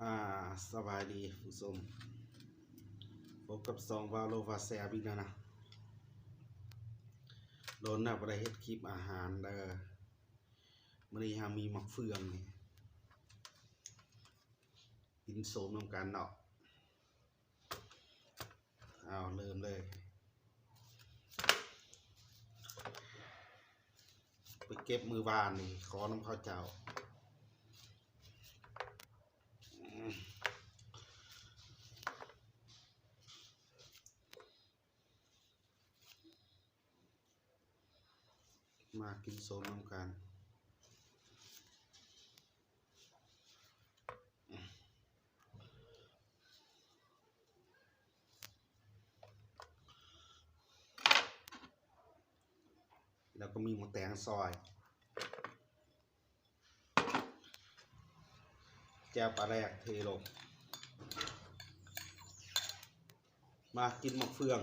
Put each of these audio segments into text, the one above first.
อ่าสบายดีผู้ชมพบกับซองวาโลวาแซบินะโดนนับได้เฮ็ดคลิปอาหารเด้อมื้อนี้มีมักเฟืองนี่กินโสมนำกันเนาะเอาเริ่มเลยไปเก็บมือวานนี่ขอน้ำข้าวเจ้ามากินโซนน้ำกันแล้วก็มีหมูแตงซอยแจ่วปลาแรกเทลงมากินหมกเฟือง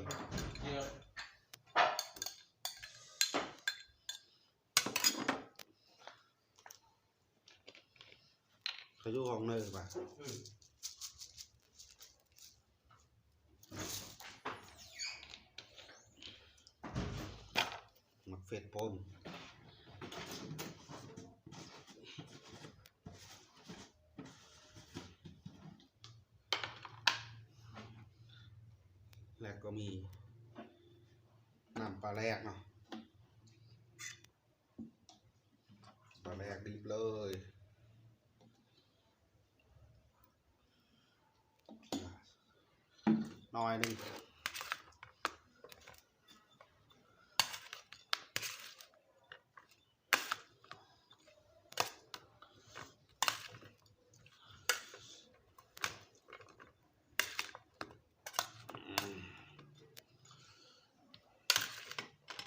เขาอยู่ห้องเนยป่ะหมักเฟดปนแล้วก็มีน้ำปลาแรกเนาะปลาแรกดิบเลยหน่อยหนึ่ง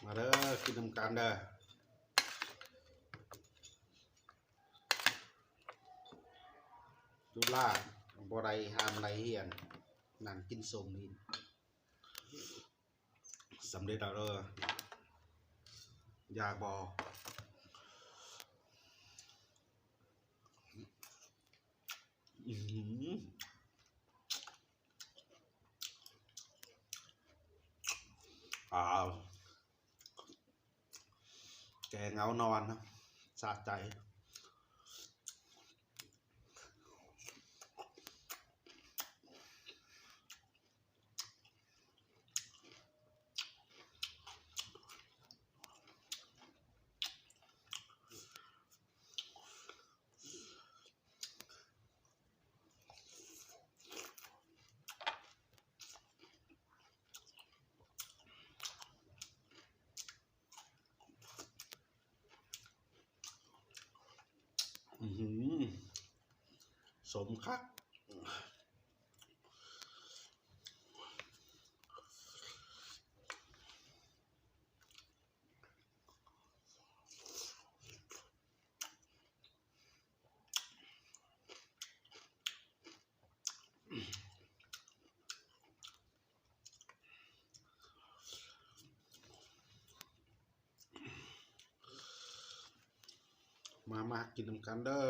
มาเด้อกินน้ำกันเด้อจุฬาบ่ได้ห้ามไรเฮียนนั่งกินส้มนี่สำเร็จแล้วเด้ออยากบอกแกเงานอนนะสะใจสมคักมากินน้ำกันเด้อ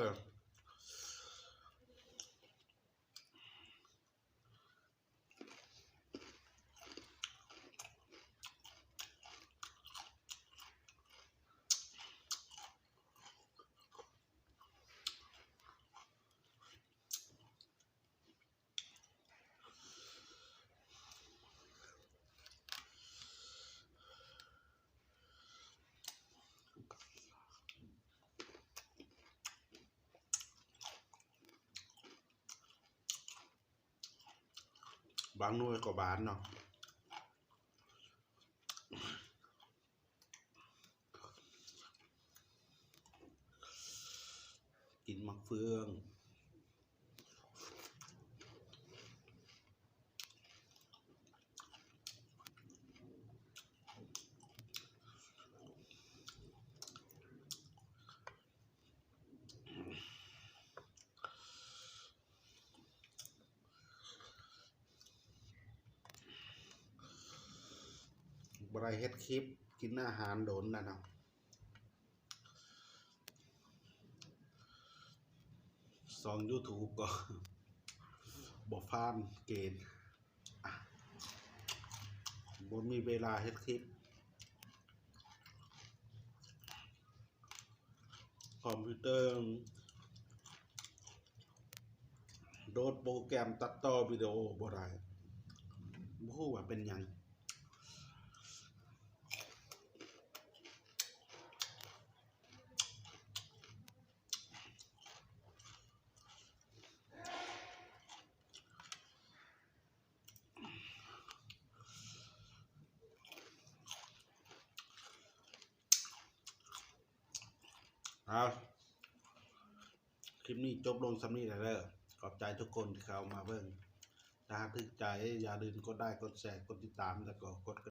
บางหน่วยก็บานเนาะกินมักเฟืองบ่ได้เฮ็ดคลิปกินอาหารโดนนะเนาะซอง YouTube ก็ บ่ฟานเกณฑ์อ่ะบ่มีเวลาเฮ็ดคลิปคอมพิวเตอร์โดดโปรแกรมตัดต่อวิดีโอบ่ได้บ่ฮู้ว่าเป็นหยังคลิปนี้จบลงสำนี้แล้วเด้อขอบใจทุกคนที่เข้ามาเบิ่งถ้าถึกใจอย่าลืมกดไลค์กดแชร์กดติดตามแล้วก็กด